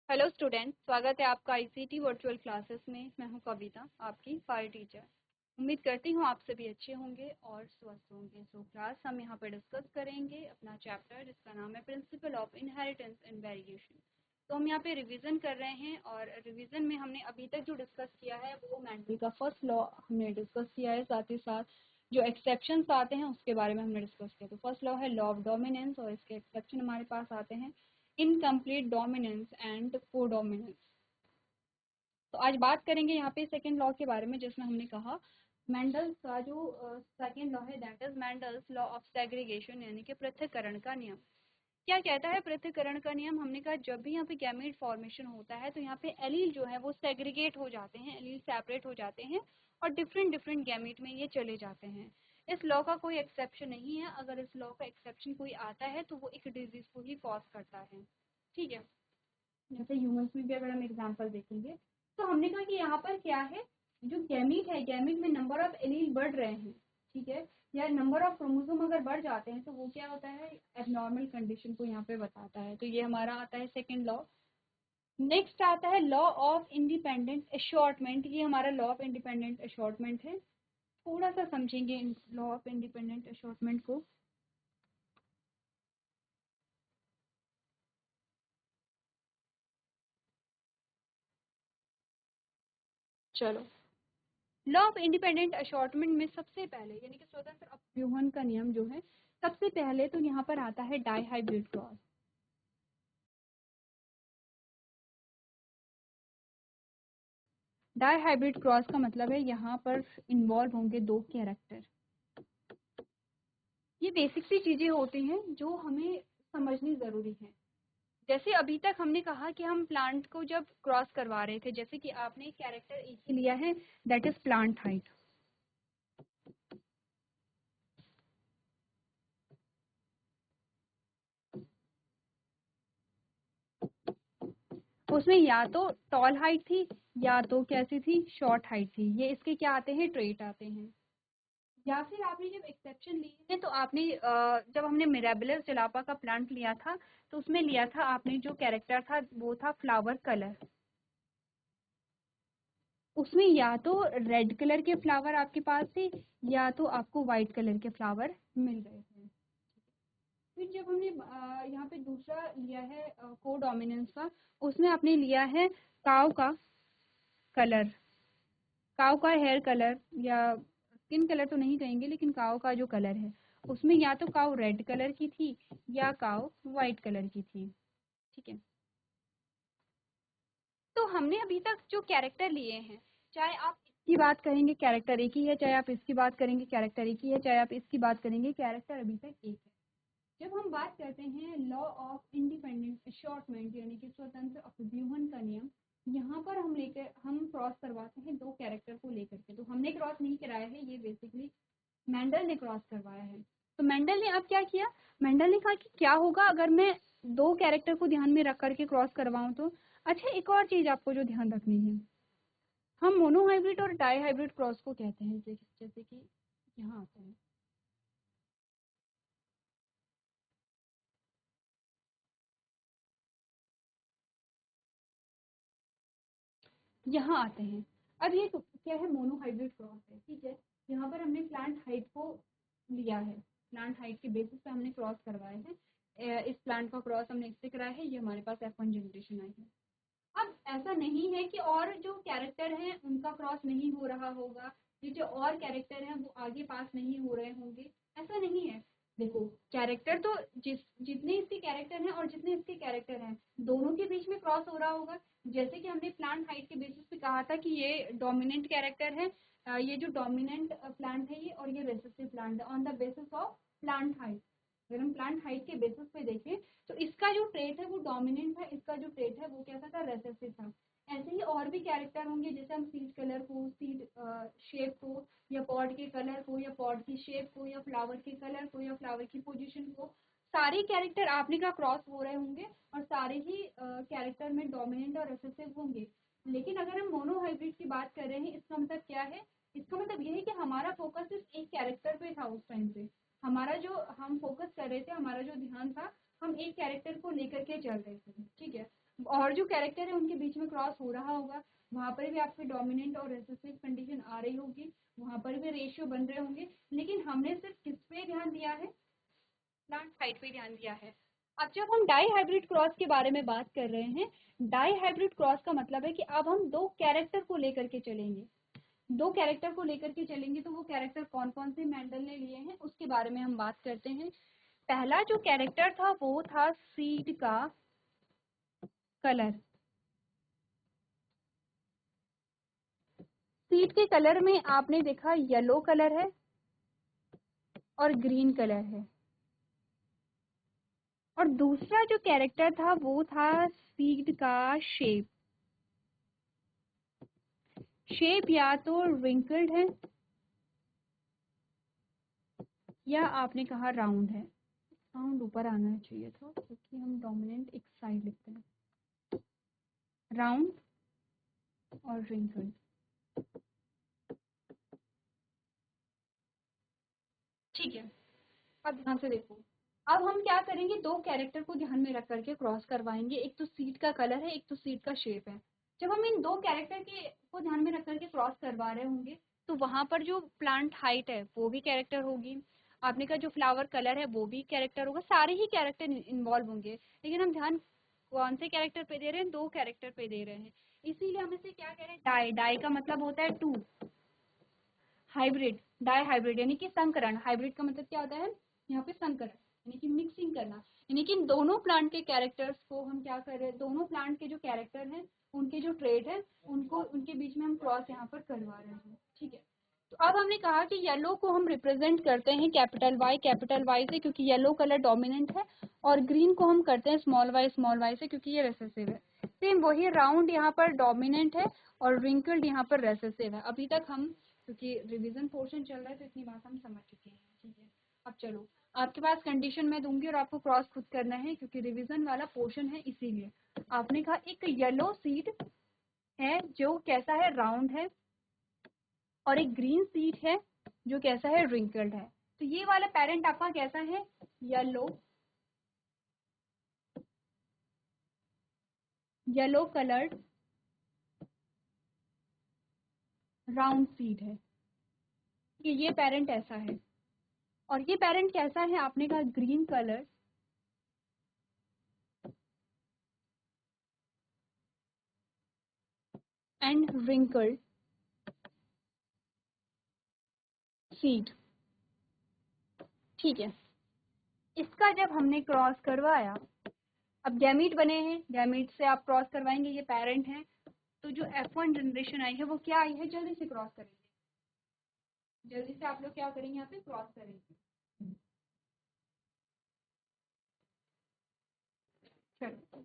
Hello student, स्वागत है आपका आईसीटी वर्चुअल क्लासेस में। मैं हूं कविता, आपकी फायर टीचर। उम्मीद करती हूं आप सभी अच्छे होंगे और स्वस्थ होंगे। सो क्लास हम यहां पर डिस्कस करेंगे अपना चैप्टर जिसका नाम है principle of inheritance and variation. तो हम यहाँ पे रिवीजन कर रहे हैं और रिवीजन में हमने अभी तक जो डिस्कस किया है वो मेंडल का फर्स्ट लॉ हमने डिस्कस किया है। साथ ही साथ जो एक्सेप्शंस आते हैं उसके बारे में हमने डिस्कस किया। तो फर्स्ट लॉ है लॉ ऑफ डोमिनेंस और इसके एक्सेप्शन हमारे पास आते हैं इनकम्प्लीट डोमिनेंस एंड कोडोमिनेंस। तो आज बात करेंगे यहाँ पे सेकेंड लॉ के बारे में, जिसमें हमने कहा मेंडल का जो सेकेंड लॉ है that is Mendel's law of segregation, यानी कि पृथक्करण का नियम। क्या कहता है पृथक्करण का नियम? हमने कहा जब भी यहाँ पे गैमेट फॉर्मेशन होता है तो यहाँ पे एलील जो है वो सेग्रीगेट हो जाते हैं, एलील सेपरेट हो जाते हैं और डिफरेंट डिफरेंट गैमेट में ये चले जाते हैं। इस लॉ का कोई एक्सेप्शन नहीं है। अगर इस लॉ का एक्सेप्शन कोई आता है तो वो एक डिजीज को ही कॉज करता है। ठीक है, जैसे ह्यूमंस में भी अगर हम एग्जांपल देखेंगे तो हमने कहा कि यहाँ पर क्या है, जो गैमीट है, गैमीट में नंबर ऑफ एलील बढ़ रहे हैं, ठीक है, या नंबर ऑफ क्रोमोसोम अगर बढ़ जाते हैं तो वो क्या होता है, एबनॉर्मल कंडीशन को यहाँ पे बताता है। तो ये हमारा आता है सेकेंड लॉ। नेक्स्ट आता है लॉ ऑफ इंडिपेंडेंट अशॉर्टमेंट। ये हमारा लॉ ऑफ इंडिपेंडेंट अशॉर्टमेंट है। थोड़ा सा समझेंगे लॉ ऑफ इंडिपेंडेंट अशॉर्टमेंट को। चलो, लॉ ऑफ इंडिपेंडेंट अशॉर्टमेंट में सबसे पहले यानी कि स्वतंत्र अपव्यूहन का नियम जो है, सबसे पहले तो यहाँ पर आता है डाइहाइब्रिड क्रॉस। डाइहाइब्रिड क्रॉस का मतलब है यहाँ पर इन्वॉल्व होंगे दो कैरेक्टर। ये बेसिक सी चीजें होती हैं जो हमें समझनी जरूरी है। जैसे अभी तक हमने कहा कि हम प्लांट को जब क्रॉस करवा रहे थे, जैसे कि आपने कैरेक्टर एक ही लिया है दैट इज प्लांट हाइट। उसमें या तो टॉल हाइट थी या तो कैसी थी, शॉर्ट हाइट थी। ये इसके क्या आते हैं, ट्रेट आते हैं। या फिर आपने जब एक्सेप्शन लिए हैं तो आपने जब हमने मिराबिलस जलापा का प्लांट लिया था तो उसमें लिया था आपने जो कैरेक्टर था वो था फ्लावर कलर। उसमें या तो रेड कलर के फ्लावर आपके पास थे या तो आपको व्हाइट कलर के फ्लावर मिल रहे थे। फिर जब हमने यहाँ पे दूसरा लिया है कोडोमिनेंस का, उसमें आपने लिया है काव का कलर, काव का हेयर कलर या स्किन कलर तो नहीं कहेंगे, लेकिन काव का जो कलर है उसमें या तो काव रेड कलर की थी या काव व्हाइट कलर की थी। ठीक है, तो हमने अभी तक जो कैरेक्टर लिए हैं, चाहे आप इसकी बात करेंगे कैरेक्टर एक ही है, चाहे आप इसकी बात करेंगे कैरेक्टर एक ही है, चाहे आप इसकी बात करेंगे कैरेक्टर अभी तक एक है। जब हम बात करते हैं लॉ ऑफ इंडिपेंडेंट अशॉर्टमेंट यानी कि स्वतंत्र अपव्यूहन का नियम, यहाँ पर हम क्रॉस करवाते हैं दो कैरेक्टर को लेकर के। तो हमने क्रॉस नहीं कराया है, ये बेसिकली मेंडल ने क्रॉस करवाया है। तो मेंडल ने अब क्या किया, मेंडल ने कहा कि क्या होगा अगर मैं दो कैरेक्टर को ध्यान में रख करके क्रॉस करवाऊं तो। अच्छा, एक और चीज आपको जो ध्यान रखनी है, हम मोनोहाइब्रिड और डाईहाइब्रिड क्रॉस को कहते हैं, जैसे कि यहाँ आता है, यहाँ आते हैं। अब ये तो क्या है, मोनोहाइब्रिड क्रॉस है। ठीक है, यहाँ पर हमने प्लांट हाइट को लिया है, प्लांट हाइट के बेसिस पे हमने क्रॉस करवाए हैं। इस प्लांट का क्रॉस हमने इससे कराया है, ये हमारे पास F1 जनरेशन आई है। अब ऐसा नहीं है कि और जो कैरेक्टर हैं उनका क्रॉस नहीं हो रहा होगा, ये जो और कैरेक्टर हैं वो आगे पास नहीं हो रहे होंगे, ऐसा नहीं है। देखो, कैरेक्टर तो जितने इसके कैरेक्टर हैं और जितने इसके कैरेक्टर हैं दोनों के बीच में क्रॉस हो रहा होगा। जैसे कि हमने प्लांट हाइट के बेसिस पे कहा था कि ये डोमिनेंट कैरेक्टर है, ये जो डोमिनेंट प्लांट है ये, और ये रेसेसिव प्लांट है on the basis of plant height. अगर हम प्लांट हाइट के बेसिस पे देखें तो इसका जो ट्रेट है वो डोमिनेंट है, इसका जो ट्रेट है वो कैसा था, रेसेसिव था। ऐसे ही और भी कैरेक्टर होंगे, जैसे हम सीड कलर को, सीड शेप को, या पॉड के कलर को, या पॉड की शेप को, या फ्लावर के कलर को, या फ्लावर की पोजीशन को, सारे कैरेक्टर आपने का क्रॉस हो रहे होंगे और सारे ही कैरेक्टर में डोमिनेंट और रेसेसिव होंगे। लेकिन अगर हम मोनोहाइब्रिड की बात कर रहे हैं, इसका मतलब क्या है, इसका मतलब ये है कि हमारा फोकस सिर्फ एक कैरेक्टर पे था उस टाइम पे। हमारा जो हम फोकस कर रहे थे, हमारा जो ध्यान था, हम एक कैरेक्टर को लेकर के चल रहे थे। ठीक है, और जो कैरेक्टर है उनके बीच में क्रॉस हो रहा होगा, वहां पर भी आपके डोमिनेंट और रिसेसिव कंडीशन आ रही होगी, वहां पर भी रेशियो बन रहे होंगे, लेकिन हमने सिर्फ किस पे ध्यान दिया है, प्लांट हाइट पे ध्यान दिया है। अब जब हम डाई हाइब्रिड क्रॉस के बारे में बात कर रहे हैं, डाई हाइब्रिड क्रॉस का मतलब है कि अब हम दो कैरेक्टर को लेकर के चलेंगे, दो कैरेक्टर को लेकर के चलेंगे, तो वो कैरेक्टर कौन कौन से मेंडल ने लिए हैं उसके बारे में हम बात करते हैं। पहला जो कैरेक्टर था वो था सीड का कलर। सीड के कलर में आपने देखा येलो कलर है और ग्रीन कलर है। और दूसरा जो कैरेक्टर था वो था सीड का शेप। शेप या तो रिंकल्ड है या आपने कहा राउंड है। साउंड ऊपर आना चाहिए था क्योंकि हम डोमिनेंट एक साइड लिखते हैं। राउंड और रिंकल्ड। ठीक है, अब ध्यान से देखो। अब हम क्या करेंगे, दो कैरेक्टर को ध्यान में रख करके क्रॉस करवाएंगे। एक तो सीट का कलर है, एक तो सीट का शेप है। जब हम इन दो कैरेक्टर के को ध्यान में रख करके क्रॉस करवा रहे होंगे तो वहां पर जो प्लांट हाइट है वो भी कैरेक्टर होगी, आपने का जो फ्लावर कलर है वो भी कैरेक्टर होगा, सारे ही कैरेक्टर इन्वॉल्व होंगे। लेकिन हम ध्यान कौन से कैरेक्टर पे दे रहे हैं, दो कैरेक्टर पे दे रहे हैं। इसीलिए हम इसे क्या कह रहे हैं, डाई। डाई का मतलब होता है टू। हाइब्रिड, डाई हाइब्रिड यानी कि संकरण। हाइब्रिड का मतलब क्या होता है, यहाँ पे संकरण यानी कि मिक्सिंग करना। यानी कि दोनों प्लांट के कैरेक्टर्स को हम क्या कर रहे हैं, दोनों प्लांट के जो कैरेक्टर हैं उनके जो ट्रेड है उनको उनके बीच में हम क्रॉस यहाँ पर करवा रहे हैं। ठीक है, तो अब हमने कहा कि येलो को हम रिप्रेजेंट करते हैं कैपिटल वाई से क्योंकि येलो कलर डोमिनेंट है, और ग्रीन को हम करते हैं स्मॉल वाई से क्योंकि ये रेसेसिव है। सेम वही, राउंड यहाँ पर डोमिनेंट है और रिंकल्ड यहाँ पर रेसेसिव है। अभी तक हम, क्योंकि रिवीजन पोर्शन चल रहा है तो इतनी बात हम समझ चुके हैं। ठीक है, अब चलो, आपके पास कंडीशन मैं दूंगी और आपको क्रॉस खुद करना है क्योंकि रिवीजन वाला पोर्शन है इसीलिए। आपने कहा एक येलो सीड है जो कैसा है, राउंड है, और एक ग्रीन सीड है जो कैसा है, रिंकल्ड है। तो ये वाला पेरेंट आपका कैसा है, येलो कलर्ड राउंड सीड है कि ये पेरेंट ऐसा है। और ये पेरेंट कैसा है, आपने कहा green colour and wrinkled seed. ठीक है, इसका जब हमने क्रॉस करवाया, अब गैमीट बने हैं, गैमीट से आप क्रॉस करवाएंगे, ये पेरेंट है, तो जो F1 जनरेशन आई है वो क्या आई है, जल्दी से क्रॉस करेंगे, जल्दी से आप लोग क्या करेंगे, यहाँ पे क्रॉस करेंगे। चलो,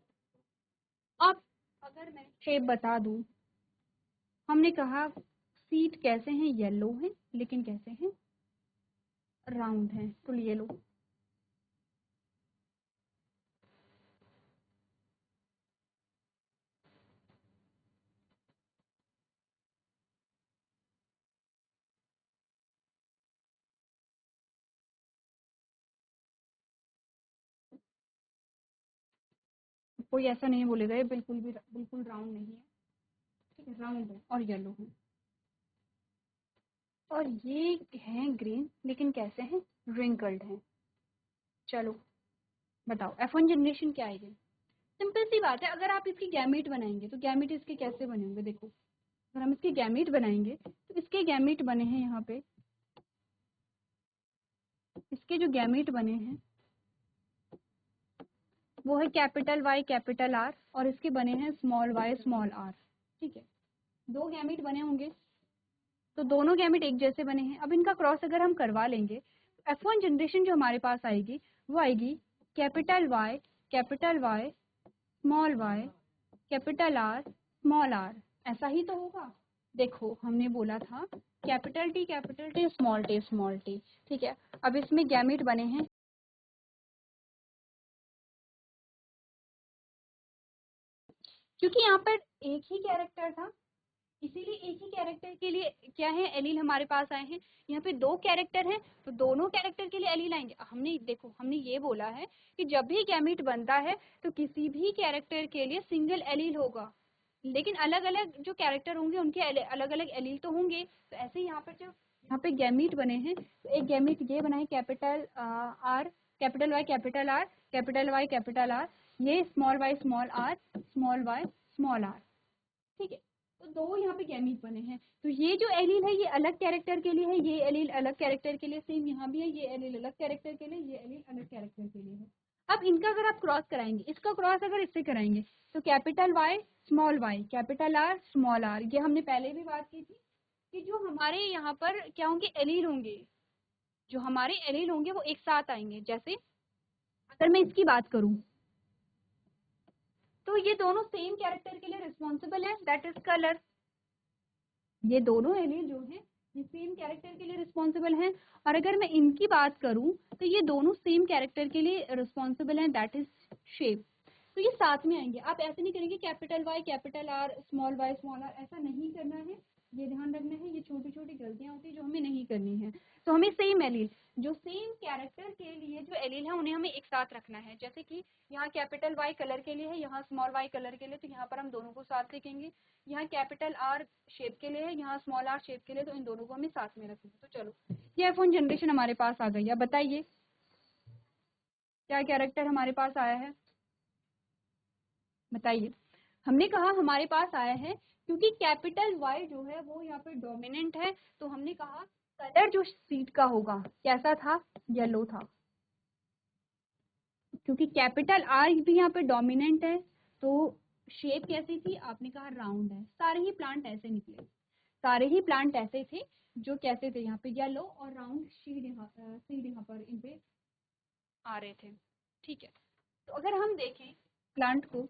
अब अगर मैं शेप बता दूं, हमने कहा सीट कैसे हैं, येलो हैं, लेकिन कैसे हैं, राउंड हैं। तो ये लो, कोई ऐसा नहीं बोलेगा ये बिल्कुल राउंड नहीं है। ठीक है, राउंड है और येलो है। और ये हैं ग्रीन, लेकिन कैसे हैं, रिंकल्ड हैं। चलो बताओ F1 जनरेशन क्या आएगी। सिंपल सी बात है, अगर आप इसकी गैमीट बनाएंगे तो गैमीट इसके कैसे बने होंगे, देखो अगर हम इसके गैमीट बनाएंगे तो इसके गैमीट बने हैं, यहाँ पे इसके जो गैमीट बने हैं वो है कैपिटल वाई कैपिटल आर, और इसके बने हैं स्मॉल वाई स्मॉल आर। ठीक है, दो गैमीट बने होंगे तो दोनों गैमेट एक जैसे बने हैं। अब इनका क्रॉस अगर हम करवा लेंगे तो F1 जनरेशन जो हमारे पास आएगी वो आएगी capital Y small capital R small R. ऐसा ही तो होगा। देखो हमने बोला था कैपिटल टी स्मॉल टी। ठीक है, अब इसमें गैमेट बने हैं, क्योंकि यहाँ पर एक ही कैरेक्टर था, इसीलिए एक ही कैरेक्टर के लिए क्या है एलील हमारे पास आए हैं। यहाँ पे दो कैरेक्टर हैं तो दोनों कैरेक्टर के लिए एलील आएंगे। हमने देखो हमने ये बोला है कि जब भी गैमीट बनता है तो किसी भी कैरेक्टर के लिए सिंगल एलील होगा, लेकिन अलग अलग जो कैरेक्टर होंगे उनके अलग अलग एलील तो होंगे। तो ऐसे ही यहाँ पर जब यहाँ पे गैमीट बने हैं तो एक गैमीट ये बना है capital R, capital Y capital R, capital Y capital R, ये small Y small are, small Y small are. ठीक है, तो दो यहाँ पे गैमीट बने हैं। तो ये जो एलील है ये अलग कैरेक्टर के लिए है, ये एलील अलग कैरेक्टर के लिए, सेम यहाँ भी है, ये एलील अलग कैरेक्टर के लिए, ये एलील अलग कैरेक्टर के लिए है। अब इनका अगर आप क्रॉस कराएंगे, इसका क्रॉस अगर इससे कराएंगे तो capital Y capital R small R, ये हमने पहले भी बात की थी कि जो हमारे यहाँ पर क्या होंगे एलील होंगे, जो हमारे एलील होंगे वो एक साथ आएंगे। जैसे अगर मैं इसकी बात करूं तो ये दोनों सेम कैरेक्टर के लिए रिस्पॉन्सिबल है, दैट इज कलर। ये दोनों एलील जो है ये सेम कैरेक्टर के लिए रिस्पॉन्सिबल हैं। और अगर मैं इनकी बात करूं तो ये दोनों सेम कैरेक्टर के लिए रिस्पॉन्सिबल हैं, दैट इज शेप। तो ये साथ में आएंगे। आप ऐसे नहीं करेंगे capital Y capital R small Y small R, ऐसा नहीं करना है। ये ध्यान रखना है, ये छोटी छोटी गलतियां होती है जो हमें नहीं करनी है। तो हमें सेम एलील, जो सेम कैरेक्टर के लिए जो एलील है उन्हें हमें एक साथ रखना है। जैसे कि यहाँ कैपिटल वाई कलर के लिए है, यहाँ स्मॉल वाई कलर के लिए, तो यहाँ पर हम दोनों को साथ लिखेंगे। यहाँ कैपिटल आर शेप के लिए है, यहाँ स्मॉल आर शेप के लिए, तो इन दोनों को हमें साथ में रखेंगे। तो चलो ये आईफोन जनरेशन हमारे पास आ गई। अब बताइए क्या कैरेक्टर हमारे पास आया है, बताइए। हमने कहा हमारे पास आया है क्योंकि कैपिटल वाई जो है वो यहाँ पे डोमिनेंट है, तो हमने कहा कलर जो सीट का होगा कैसा था, येलो था। क्योंकि कैपिटल आर भी यहाँ पे डोमिनेंट है तो शेप कैसी थी, आपने कहा राउंड है। सारे ही प्लांट ऐसे निकले, सारे ही प्लांट ऐसे थे जो कैसे थे, यहाँ पे येलो और राउंड सीड यहाँ पर इन पे आ रहे थे। ठीक है, तो अगर हम देखें प्लांट को,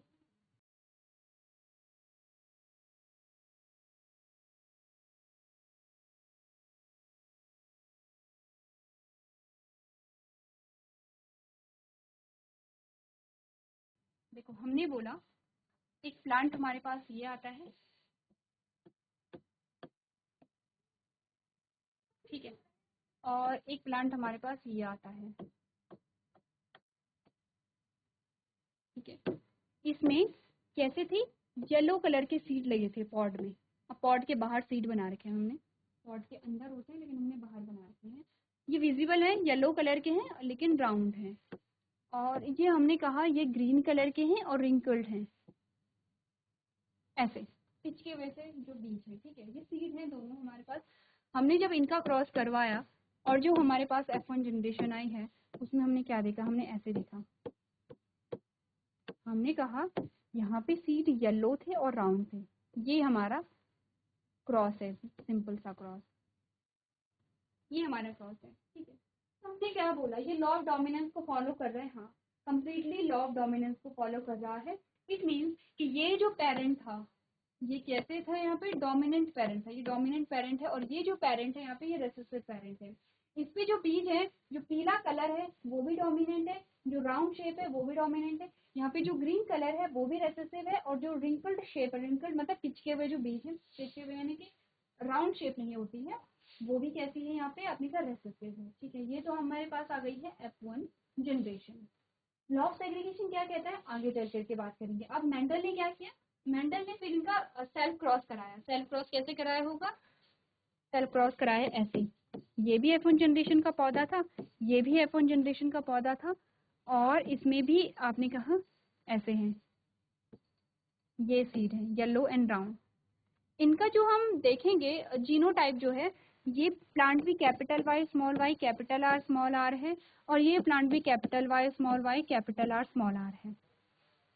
देखो हमने बोला एक प्लांट हमारे पास ये आता है, ठीक है, और एक प्लांट हमारे पास ये आता है, ठीक है। इसमें कैसे थी, येलो कलर के सीड लगे थे पॉड में। अब पॉड के बाहर सीड बना रखे हैं हमने, पॉड के अंदर होते हैं लेकिन हमने बाहर बना रखे हैं। ये विजिबल है, येलो कलर के हैं लेकिन राउंड हैं। और ये हमने कहा ये ग्रीन कलर के हैं और रिंकल्ड हैं, ऐसे पिच के वजह से जो बीच है, ठीक है। ये सीड है दोनों हमारे पास। हमने जब इनका क्रॉस करवाया और जो हमारे पास F1 जनरेशन आई है उसमें हमने क्या देखा, हमने ऐसे देखा, हमने कहा यहाँ पे सीड येलो थे और राउंड थे, ये हमारा क्रॉस है, सिंपल सा क्रॉस, ये हमारा क्रॉस है, ठीक है। तो हमने क्या बोला, ये लॉ ऑफ डोमिनेंस को फॉलो कर रहे हैं, हाँ कंप्लीटली लॉ ऑफ डोमिनेंस को फॉलो कर रहा है। इट मीन्स कि ये जो पेरेंट था ये कैसे था, यहाँ पे डोमिनेंट पेरेंट था, ये डोमिनेंट पेरेंट है, और ये जो पेरेंट है यहाँ पे ये रेसेसिव पेरेंट है। इस पे जो बीज है, जो पीला कलर है वो भी डोमिनेंट है, जो राउंड शेप है वो भी डोमिनेंट है, यहाँ पे जो ग्रीन कलर है वो भी रेसेसिव है, और जो रिंकल्ड शेप है, रिंकल्ड मतलब पिचके हुए जो बीज है, पिचके हुए यानी कि राउंड शेप नहीं होती है, वो भी कैसी है यहाँ पे अपनी का रेसेसिव है, ठीक है। ये तो हमारे पास आ गई है F1 generation. Law of segregation क्या कहता है आगे चल करके बात करेंगे। अब मेंडल ने क्या किया, मेंडल ने फिर इनका सेल्फ क्रॉस कराया। सेल्फ क्रॉस कैसे कराया होगा, सेल्फ क्रॉस कराया ऐसे, ये भी F1 जनरेशन का पौधा था, ये भी F1 जनरेशन का पौधा था, और इसमें भी आपने कहा ऐसे हैं, ये सीड है येलो एंड ब्राउन। इनका जो हम देखेंगे जीनोटाइप जो है, ये प्लांट भी capital Y small Y capital R small R है, और ये प्लांट भी capital Y small Y capital R small R है,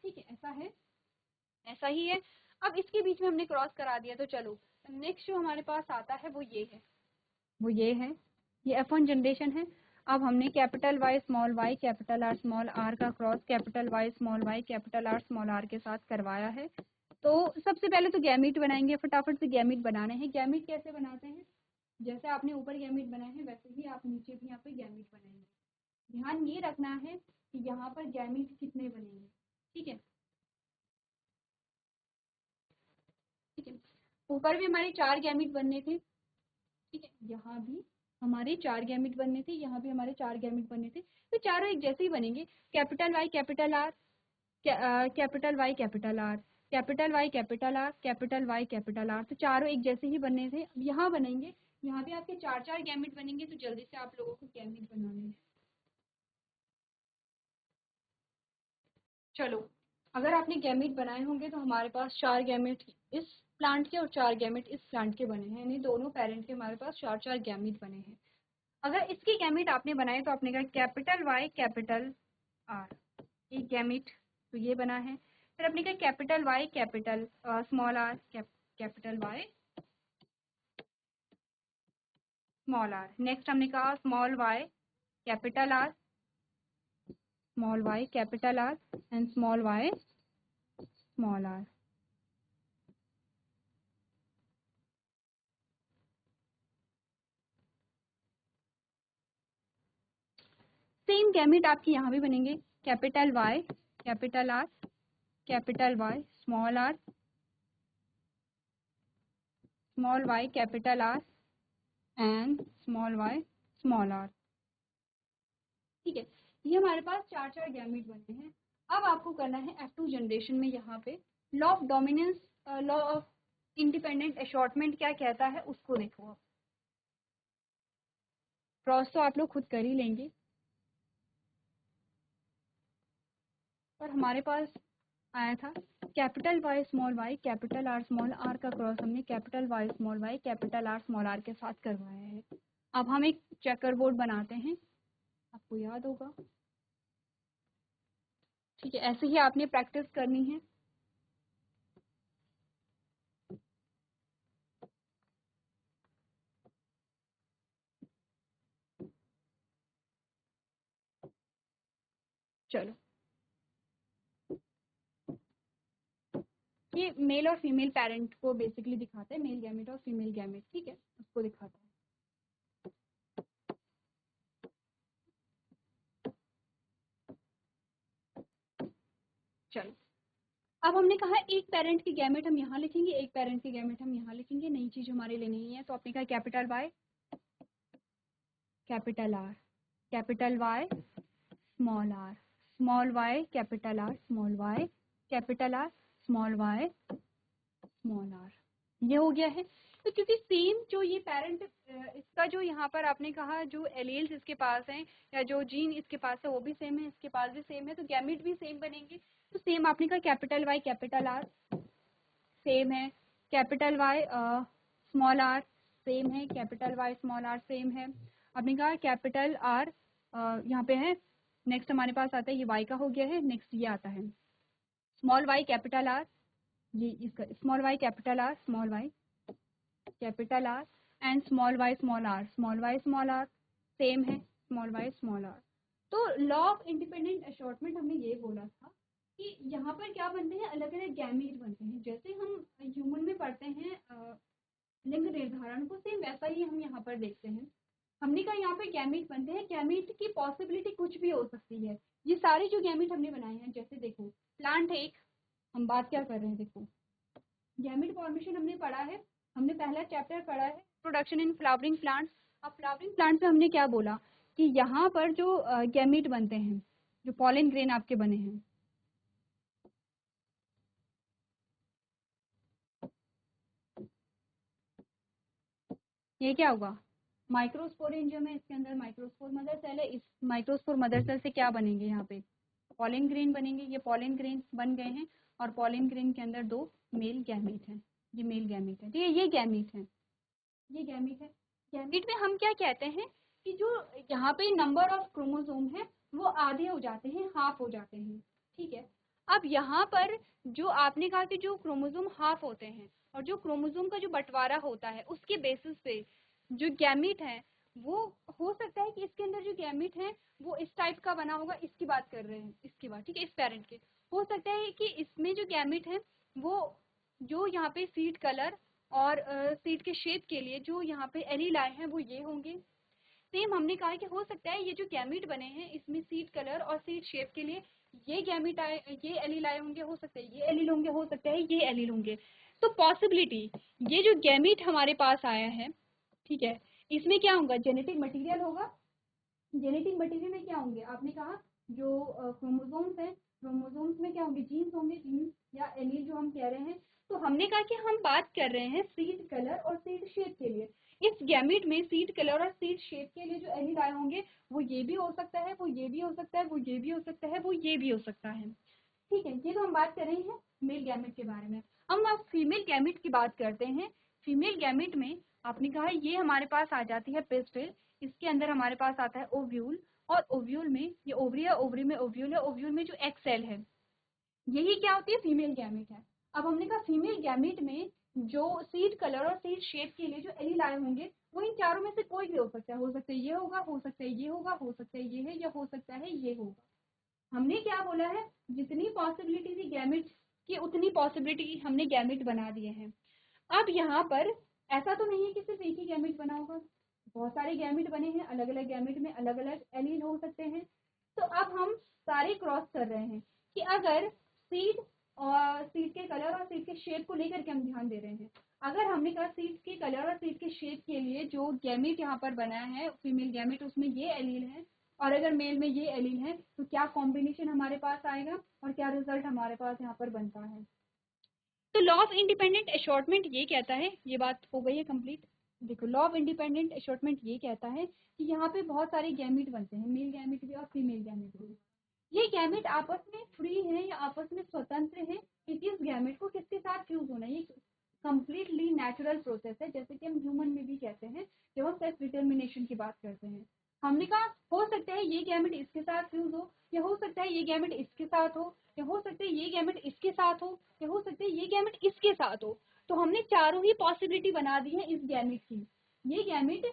ठीक है। ऐसा है, ऐसा ही है। अब इसके बीच में हमने क्रॉस करा दिया, तो चलो नेक्स्ट जो हमारे पास आता है वो ये है, वो ये है, ये F1 जनरेशन है। अब हमने capital Y capital R small are का cross capital Y small Y capital R small are के साथ करवाया है। तो सबसे पहले तो गैमीट बनाएंगे, फटाफट से गैमीट बनाने हैं। गैमीट कैसे बनाते हैं, जैसे आपने ऊपर गैमीट बनाए हैं वैसे ही आप नीचे भी यहाँ पे गैमीट बनाएंगे। ध्यान ये रखना है कि यहाँ पर गैमीट कितने बनेंगे, ठीक है, ठीक है। ऊपर भी हमारे 4 गैमेट बनने थे, ठीक है, यहाँ भी हमारे 4 गैमेट बनने थे, यहाँ भी हमारे 4 गैमेट बनने थे, तो चारों एक जैसे ही बनेंगे। Capital Y capital R, capital Y capital R, capital Y capital R, capital Y capital R, तो चारों एक जैसे ही बनने थे। अब यहाँ बनेंगे, यहाँ भी आपके 4 गैमेट बनेंगे, तो जल्दी से आप लोगों को गैमेट बनाने हैं। चलो, अगर आपने गैमेट बनाए होंगे तो हमारे पास 4 गैमेट इस प्लांट के और 4 गैमेट इस प्लांट के बने हैं, यानी दोनों पेरेंट के हमारे पास 4 गैमेट बने हैं। अगर इसके गैमेट आपने बनाए तो आपने कहा कैपिटल वाई कैपिटल आर, एक गैमेट तो ये बना है। फिर आपने कहा capital Y capital small R, capital Y small R. Next हमने कहा small Y capital R, small Y capital R and small Y small are. Same gamete आपके यहाँ भी बनेंगे, capital Y capital R, capital Y small are, small Y capital R and small Y small are. ठीक है, ये हमारे पास 4 gamete बने हैं। अब आपको करना है F2 जनरेशन में यहाँ पे law of dominance, law of independent assortment क्या कहता है उसको देखो। आप क्रॉस तो आप लोग खुद कर ही लेंगे, पर हमारे पास आया था capital Y small Y capital R small are का क्रॉस हमने capital Y small Y capital R small are के साथ करवाया है। अब हम एक चेकर बोर्ड बनाते हैं, आपको याद होगा, ठीक है, ऐसे ही आपने प्रैक्टिस करनी है। चलो, ये मेल और फीमेल पेरेंट को बेसिकली दिखाते हैं, मेल गैमेट और फीमेल गैमेट, ठीक है, उसको दिखाता है। चलो, अब हमने कहा एक पेरेंट के गैमेट हम यहाँ लिखेंगे, एक पेरेंट के गैमेट हम यहाँ लिखेंगे, नई चीज हमारे लिए नहीं है। तो आपने कहा capital Y capital R, capital Y small are, small Y capital R, small Y capital R, small Y small R, ये हो गया है। तो क्योंकि सेम जो ये पेरेंट, इसका जो यहाँ पर आपने कहा जो एलील्स इसके पास हैं या जो जीन इसके पास है वो भी सेम है, इसके पास भी सेम है, तो गैमेट भी सेम बनेंगे। तो सेम आपने कहा capital Y capital R same है, capital Y small are same है, capital Y small are same है। आपने कहा कैपिटल आर यहाँ पे है। नेक्स्ट हमारे पास आता है, ये वाई का हो गया है, नेक्स्ट ये आता है स्मॉल वाई कैपिटल आर, ये इसका small Y capital R, small Y capital R and small Y small are, small Y small are same है, स्मॉल वाई स्मॉल आर। तो लॉ ऑफ इंडिपेंडेंट असॉर्टमेंट हमने ये बोला था कि यहाँ पर क्या बनते हैं, अलग अलग गैमेट बनते हैं। जैसे हम ह्यूमन में पढ़ते हैं लिंग निर्धारण को, सेम वैसा ही हम यहाँ पर देखते हैं। हमने कहा यहाँ पे गैमेट बनते हैं, गैमेट की पॉसिबिलिटी कुछ भी हो सकती है। ये सारे जो गैमेट हमने बनाए हैं, जैसे देखो प्लांट है एक, हम बात क्या कर रहे हैं, देखो गैमेट फॉर्मेशन हमने पढ़ा है, हमने पहला चैप्टर पढ़ा है प्रोडक्शन इन फ्लावरिंग प्लांट्स। अब फ्लावरिंग प्लांट्स में हमने क्या बोला कि यहाँ पर जो गैमेट बनते हैं, जो पॉलन ग्रेन आपके बने हैं, ये क्या होगा, माइक्रोस्पोरेंजियम है, इसके अंदर माइक्रोस्पोर मदर सेल है। इस माइक्रोस्पोर मदर सेल से क्या बनेंगे, यहाँ पे पॉलन ग्रेन बनेंगे। ये पॉलन ग्रेन बन गए हैं और पॉलन ग्रेन के अंदर 2 मेल गैमेट हैं, ये मेल गैमेट है, ठीक है, ये गैमेट है, ये गैमेट है। गैमेट में हम क्या कहते हैं कि जो यहाँ पे नंबर ऑफ क्रोमोसोम है वो आधे हो जाते हैं, हाफ हो जाते हैं, ठीक है। अब यहाँ पर जो आपने कहा कि जो क्रोमोसोम हाफ होते हैं और जो क्रोमोसोम का जो बंटवारा होता है उसके बेसिस पे जो गैमेट है वो हो सकता है कि इसके अंदर जो गैमेट है वो इस टाइप का बना होगा, इसकी बात कर रहे हैं, इसकी बात, ठीक है, इस पेरेंट के। हो सकता है कि इसमें जो गैमेट है वो जो यहाँ पे सीड कलर और सीड के शेप के लिए जो यहाँ पे एलील आए हैं वो ये होंगे। सेम हमने कहा कि हो सकता है ये जो गैमेट बने हैं इसमें सीड कलर और सीड शेप के लिए ये गैमेट आए, ये एलील आए होंगे, हो सकता है ये एलील होंगे, हो सकता है ये एलील होंगे। तो पॉसिबिलिटी, ये जो गैमेट हमारे पास आया है, ठीक है, इसमें क्या होगा, जेनेटिक मटेरियल होगा। जेनेटिक मटेरियल में क्या होंगे, आपने कहा जो क्रोमोसोम्स हैं, क्रोमोसोम्स में क्या होंगे, जीन्स होंगे, जीन्स या एलील जो हम कह रहे हैं। तो हमने कहा कि हम बात कर रहे हैं सीड कलर और सीड शेप के लिए। इस गैमेट में सीड कलर और सीड शेप के लिए जो एलील आए होंगे, वो ये भी हो सकता है, वो ये भी हो सकता है, वो ये भी हो सकता है, वो ये भी हो सकता है। ठीक है, ये तो हम बात कर रहे हैं मेल गैमेट के बारे में। हम अब फीमेल गैमेट की बात करते हैं। फीमेल गैमेट में आपने कहा ये हमारे पास आ जाती है पिस्टिल, इसके अंदर हमारे पास आता है ओव्यूल, और ओव्यूल में ये ओवरी है, ओवरी में ओव्यूल है, ओव्यूल में जो एग सेल है, यही क्या होती है, फीमेल गैमेट है। अब हमने कहा फीमेल गैमेट में जो सीड कलर और सीड शेप के लिए जो एलील आए होंगे, वो इन चारों में से कोई भी हो सकता है, हो सकता है ये होगा, हो सकता है ये होगा, हो सकता है ये है, या हो सकता है ये होगा। हमने क्या बोला है, जितनी पॉसिबिलिटी थी गैमेट की, उतनी पॉसिबिलिटी हमने गैमेट बना दिए हैं। अब यहाँ पर ऐसा तो नहीं है कि सिर्फ एक ही गैमेट बना होगा, बहुत सारे गैमेट बने हैं, अलग अलग गैमेट में अलग अलग एलील हो सकते हैं। तो अब हम सारे क्रॉस कर रहे हैं कि अगर सीड और सीड के कलर और सीड के शेप को लेकर के हम ध्यान दे रहे हैं। अगर हमने कहा सीड के कलर और सीड के शेप के लिए जो गैमेट यहाँ पर बना है, फीमेल गैमेट, उसमें ये एलील है, और अगर मेल में ये एलील है, तो क्या कॉम्बिनेशन हमारे पास आएगा और क्या रिजल्ट हमारे पास यहाँ पर बनता है। तो लॉ ऑफ इंडिपेंडेंट अशॉर्टमेंट ये कहता है, ये बात हो गई है कंप्लीट। देखो, लॉ ऑफ इंडिपेंडेंट अशॉर्टमेंट ये कहता है कि यहाँ पे बहुत सारे गैमेट बनते हैं, मेल गैमेट भी और फीमेल गैमेट भी। ये गैमेट आपस में फ्री है या आपस में स्वतंत्र है कि किस गैमेट को किसके साथ फ्यूज होना है। ये कंप्लीटली नेचुरल प्रोसेस है, जैसे कि हम ह्यूमन में भी कहते हैं जब हम सेल्फ डिटर्मिनेशन की बात करते हैं। हमने कहा हो सकता है ये गैमेट इसके साथ फ्यूज हो, या हो सकता है ये गैमेट इसके साथ हो, या हो सकता है ये गैमेट इसके साथ हो, या हो सकता है ये गैमेट इसके साथ हो। तो हमने चारों ही पॉसिबिलिटी बना दी है इस गैमेट की। ये गैमेट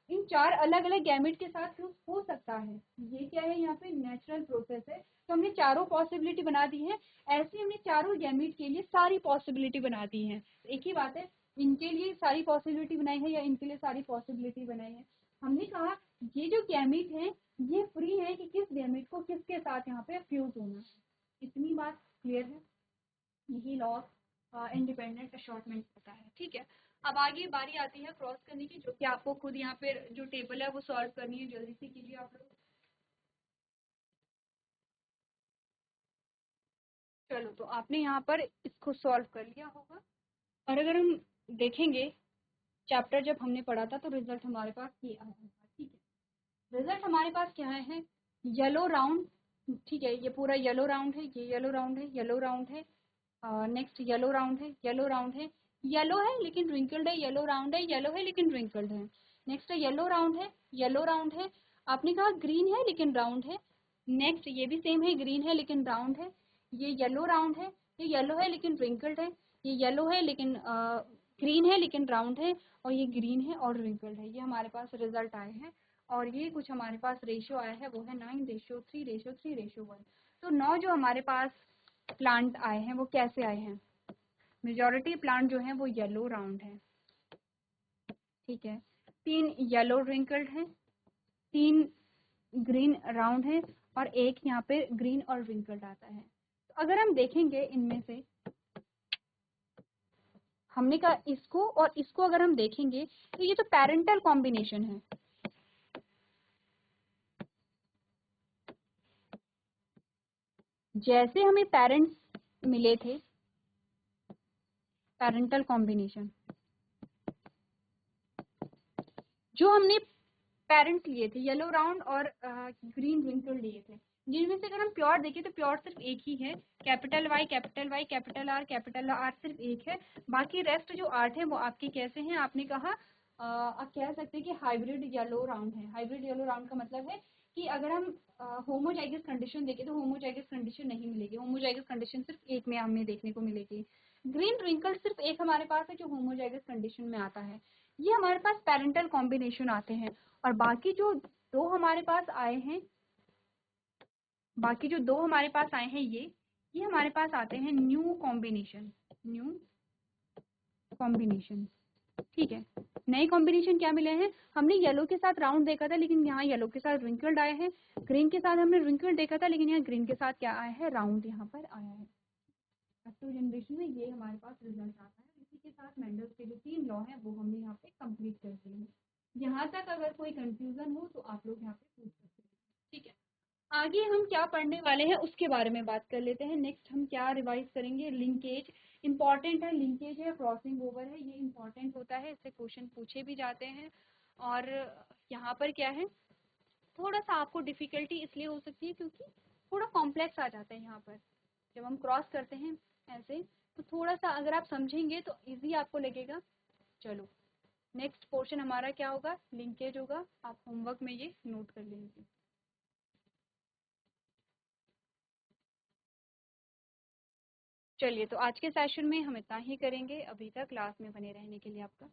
इन चार अलग अलग गैमेट के साथ फ्यूज हो सकता है। ये क्या है, यहाँ पे नेचुरल प्रोसेस है। तो हमने चारों पॉसिबिलिटी बना दी है। ऐसे हमने चारों गैमेट के लिए सारी पॉसिबिलिटी बना दी है। एक ही बात है, इनके लिए सारी पॉसिबिलिटी बनाई है या इनके लिए सारी पॉसिबिलिटी बनाई है। हमने कहा ये जो गैमेट है ये फ्री है कि किस गैमेट को किसके साथ यहाँ पे फ्यूज होना है। इतनी बात क्लियर है। यही लॉ ऑफ इंडिपेंडेंट अशॉर्टमेंट होता है। ठीक है, अब आगे बारी आती है क्रॉस करने की, जो कि आपको खुद यहाँ पे जो टेबल है वो सॉल्व करनी है। जल्दी से कीजिए आप लोग। चलो, तो आपने यहाँ पर इसको सॉल्व कर लिया होगा। और अगर हम देखेंगे चैप्टर जब हमने पढ़ा था, तो रिजल्ट हमारे पास ये आया था। ठीक है, रिजल्ट हमारे पास क्या है, येलो राउंड। ठीक है, ये पूरा येलो राउंड है, ये येलो राउंड है, येलो राउंड है। नेक्स्ट येलो राउंड है, येलो राउंड है, येलो है लेकिन रिंकल्ड है, येलो राउंड है, येलो है लेकिन रिंकल्ड है। नेक्स्ट येलो राउंड है, येलो राउंड है। आपने कहा ग्रीन है लेकिन राउंड है। नेक्स्ट ये भी सेम है, ग्रीन है लेकिन राउंड है। ये येलो राउंड है, ये येलो है लेकिन रिंकल्ड है। ये येलो है लेकिन ग्रीन है लेकिन राउंड है। और ये ग्रीन है और रिंकल्ड है। ये हमारे पास रिजल्ट आए हैं। और ये कुछ हमारे पास रेशियो आया है, वो है 9:3:3:1। तो 9 जो हमारे पास प्लांट आए हैं वो कैसे आए हैं, मेजॉरिटी प्लांट जो है वो येलो राउंड है। ठीक है, 3 येलो रिंकल्ड है, 3 ग्रीन राउंड है, और एक यहाँ पे ग्रीन और रिंकल्ड आता है। तो अगर हम देखेंगे इनमें से, हमने कहा इसको और इसको अगर हम देखेंगे तो ये तो पेरेंटल कॉम्बिनेशन है। जैसे हमें पेरेंट्स मिले थे, पेरेंटल कॉम्बिनेशन, जो हमने पेरेंट्स लिए थे येलो राउंड और ग्रीन रिंकल लिए थे, जिनमें से अगर हम प्योर देखें तो प्योर सिर्फ एक ही है, capital Y capital Y capital R सिर्फ एक है। बाकी रेस्ट जो 8 है वो आपके कैसे हैं, आपने कहा आप कह सकते हैं कि हाइब्रिड येलो राउंड है। हाइब्रिड येलो राउंड का मतलब है कि अगर हम होमोजाइगस कंडीशन देखें तो होमोजाइगस कंडीशन नहीं मिलेगी, होमोजाइगस कंडीशन सिर्फ एक में हमें देखने को मिलेगी। ग्रीन रिंकल सिर्फ एक हमारे पास है जो होमोजाइगस कंडीशन में आता है। ये हमारे पास पेरेंटल कॉम्बिनेशन आते हैं। और बाकी जो दो हमारे पास आए हैं, बाकी जो दो हमारे पास आए हैं ये हमारे पास आते हैं न्यू कॉम्बिनेशन, न्यू कॉम्बिनेशन। ठीक है, नए कॉम्बिनेशन क्या मिले हैं, हमने येलो के साथ राउंड देखा था लेकिन यहाँ येलो के साथ रिंकल्ड आया है, ग्रीन के साथ हमने रिंकल्ड देखा था लेकिन यहाँ ग्रीन के साथ क्या आया है, राउंड यहाँ पर आया है। एक्टिव जनरेशन में ये हमारे पास रिजल्ट आता है। इसी के साथ मेंडल्स के जो 3 लॉ हैं वो हमने यहाँ पे कंप्लीट कर दिए हैं। यहाँ तक अगर कोई कंफ्यूजन हो तो आप लोग यहाँ पे पूछ सकते हैं। ठीक है, आगे हम क्या पढ़ने वाले हैं उसके बारे में बात कर लेते हैं। नेक्स्ट हम क्या रिवाइज करेंगे, लिंकेज इंपॉर्टेंट है, लिंकेज है, क्रॉसिंग ओवर है, ये इंपॉर्टेंट होता है, इससे क्वेश्चन पूछे भी जाते हैं। और यहाँ पर क्या है, थोड़ा सा आपको डिफिकल्टी इसलिए हो सकती है क्योंकि थोड़ा कॉम्प्लेक्स आ जाता है यहाँ पर जब हम क्रॉस करते हैं ऐसे, तो थोड़ा सा अगर आप समझेंगे तो इजी आपको लगेगा। चलो नेक्स्ट पोर्शन हमारा क्या होगा, लिंकेज होगा, आप होमवर्क में ये नोट कर लेंगे। चलिए, तो आज के सेशन में हम इतना ही करेंगे। अभी तक क्लास में बने रहने के लिए आपका